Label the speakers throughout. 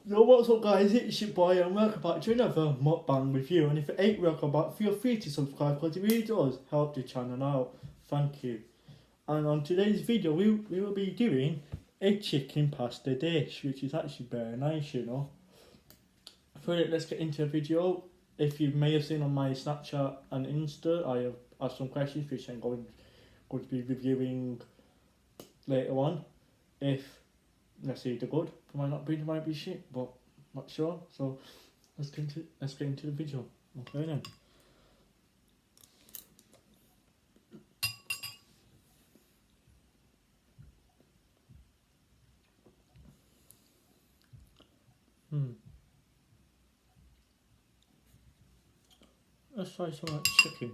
Speaker 1: Yo, what's up guys, it's your boy and welcome back to another mukbang review, and if it ain't welcome back, feel free to subscribe because it really does help the channel out. Thank you. And on today's video we will be doing a chicken pasta dish, which is actually very nice, you know. For it, let's get into the video. If you may have seen on my Snapchat and Insta, I have asked some questions which I'm going to be reviewing later on. If let's see, they're good. They might not be, they might be shit, but not sure. So let's get into the video. Okay then. Let's try some like chicken.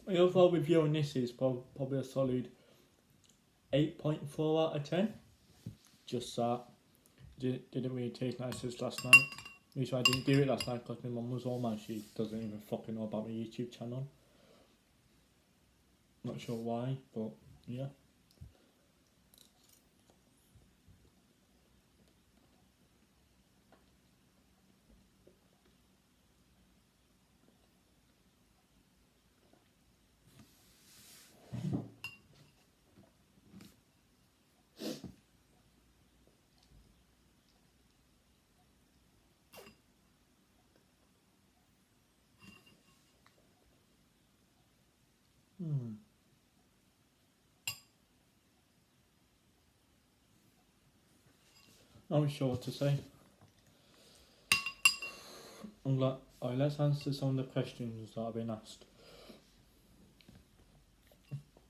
Speaker 1: My overall review on this is probably a solid 8.4 out of 10. Just that. Didn't really taste nice as last night. Which I didn't do it last night because my mum was home and she doesn't even fucking know about my YouTube channel. Not sure why, but yeah. Not sure what to say. Let's answer some of the questions that have been asked.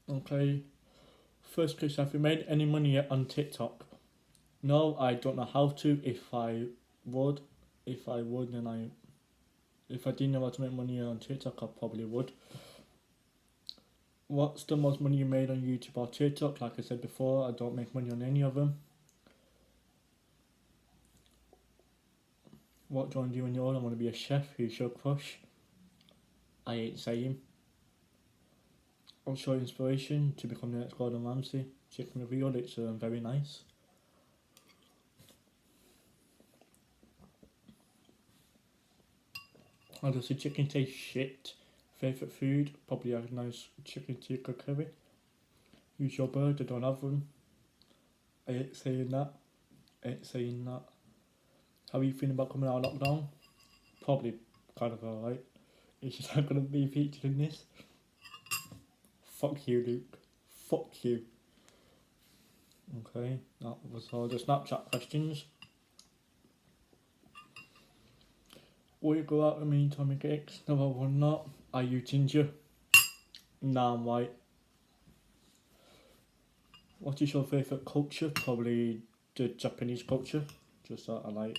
Speaker 1: Okay, first question, have you made any money yet on TikTok? No, I don't know how to. If I would, then if I didn't know how to make money on TikTok, I probably would. What's the most money you made on YouTube or TikTok? Like I said before, I don't make money on any of them. What do you want to do when you're old? I want to be a chef. Who's your crush? I ain't saying. What's your inspiration to become the next Gordon Ramsay? Chicken revealed, it's very nice. How does the chicken taste shit? Favourite food? Probably a nice chicken tikka curry. Who's your bird? I don't have one. I ain't saying that. How are you feeling about coming out of lockdown? Probably kind of alright. It's just not going to be featured in this. Fuck you, Luke. Fuck you. Okay, that was all the Snapchat questions. Will you go out with me, Tommy Cakes? No, I will not. Are you ginger? Nah, I'm white. What is your favourite culture? Probably the Japanese culture. Just that I like.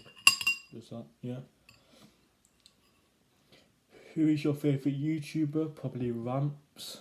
Speaker 1: Just that, yeah. Who is your favourite YouTuber? Probably Ramps.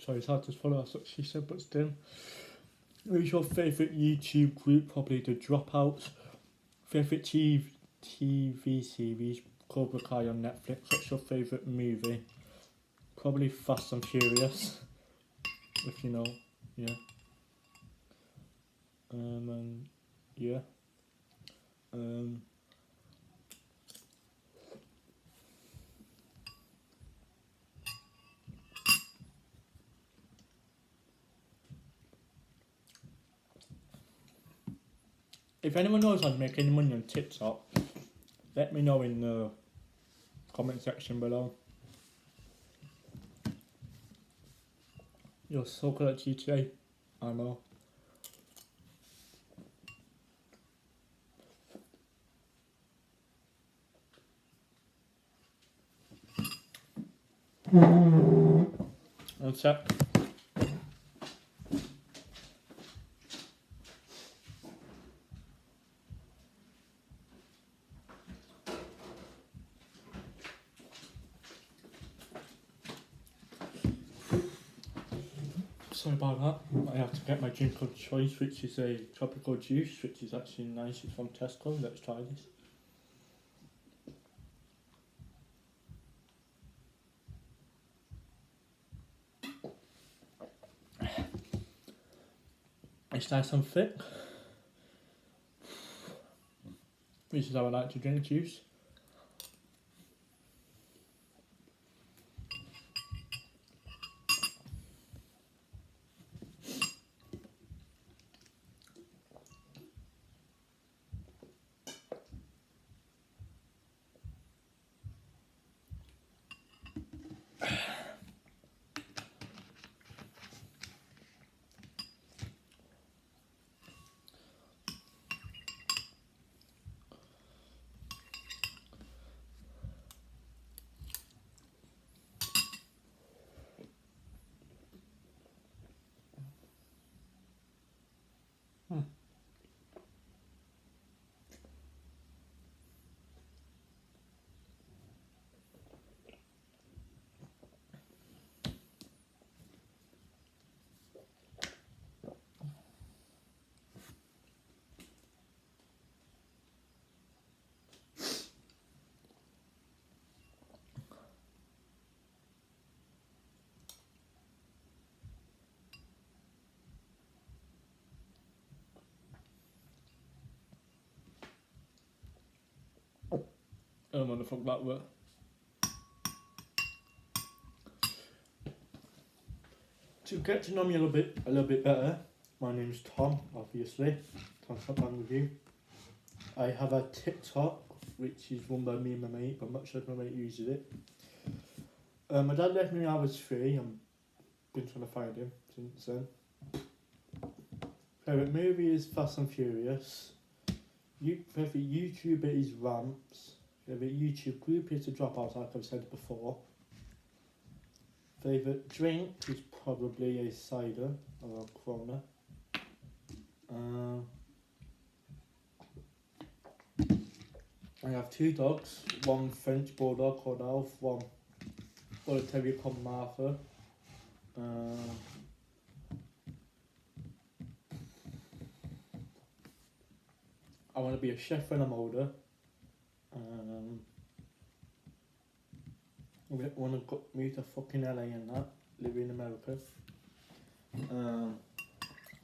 Speaker 1: Sorry, it's hard to follow, that's what she said, but still. Who's your favourite YouTube group? Probably the Dropouts. Favourite TV series? Cobra Kai on Netflix. What's your favourite movie? Probably Fast and Furious. if you know, yeah. And yeah. If anyone knows how to make any money on TikTok, let me know in the comment section below. You're so good at GTA, I know. One sec. Sorry about that. I have to get my drink of choice, which is a tropical juice, which is actually nice. It's from Tesco. Let's try this. It's nice and thick, which is how I like to drink juice. I don't know what the fuck that were. To get to know me a little bit better, my name's Tom, obviously. Tom Shotman with you. I have a TikTok, which is run by me and my mate, but I'm not sure if my mate uses it. My dad left me when I was 3. I've been trying to find him since then. Favourite movie is Fast and Furious. Favourite YouTuber is Ramps. Favourite YouTube group is The Dropouts, like I've said before. Favourite drink is probably a cider or a Corona. I have 2 dogs, one French bulldog called Alf, one Bull Terrier called Martha. I want to be a chef when I'm older. I want to move to fucking LA and that, live in America.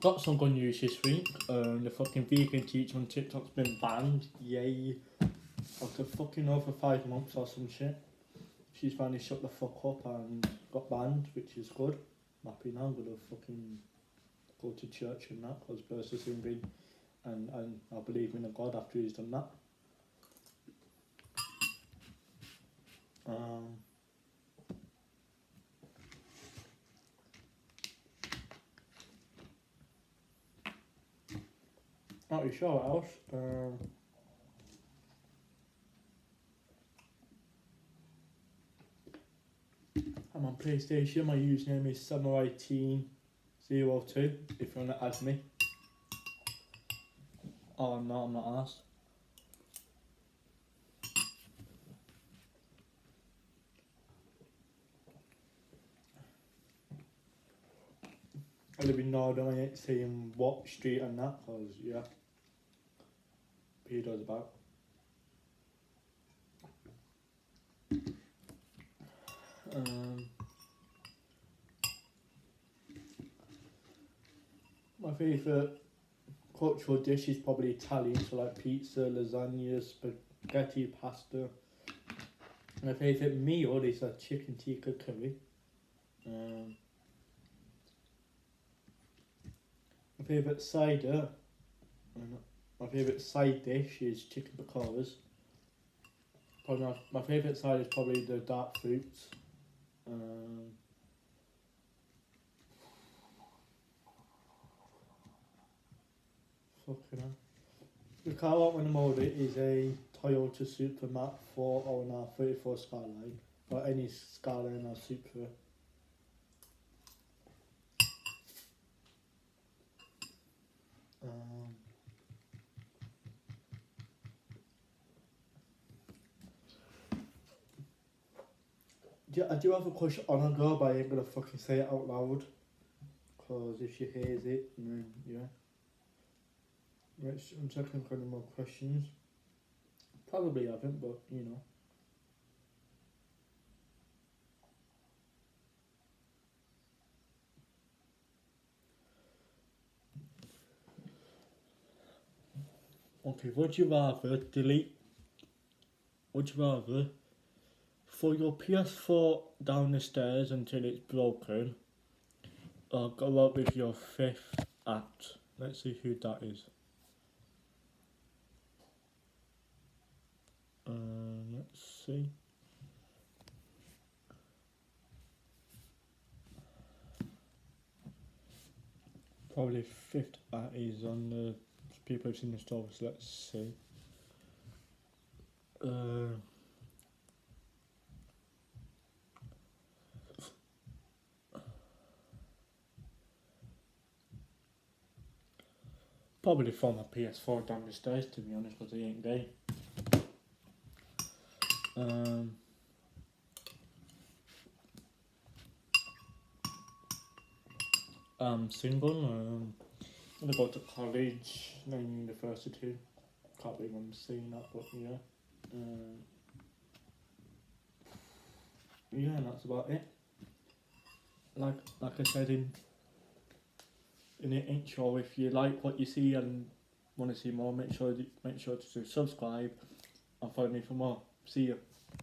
Speaker 1: Got some good news this week. The fucking vegan teacher on TikTok's been banned. Yay. After fucking over 5 months or some shit. She's finally shut the fuck up and got banned, which is good. I'm happy now. I'm gonna fucking go to church and that, because versus him being, and I believe in a God after he's done that. Not really sure what else. I'm on PlayStation. My username is SamuraiTeen02 if you want to add me. Oh no, I'm not asked. I live in Northern, I ain't saying what street and that, because yeah, pedo's about. My favourite cultural dish is probably Italian, so like pizza, lasagna, spaghetti, pasta. My favourite meal is a chicken tikka curry. My favourite cider, my favourite side dish is chicken pakoras. Probably my favourite side is probably the dark fruits. Fucking hell. The car I want when I'm older is a Toyota Supra Mat 409 34 Skyline. Or any Skyline or Supra. I do have a crush on a girl, but I ain't gonna fucking say it out loud. Cause if she hears it, then yeah. Right, I'm checking for any more questions. Probably haven't, but you know. Okay, would you rather throw your PS4 down the stairs until it's broken, or go out with your fifth act? Let's see who that is. Let's see. Probably fifth act is on the people who've seen the story, so let's see. Probably throw my PS4 down the stairs, to be honest, because I ain't gay. I'm single. I'm gonna go to college, then university. Can't believe I'm saying that, but yeah. Yeah, and that's about it. Like I said in the intro, if you like what you see and want to see more, make sure to subscribe and follow me for more. See you.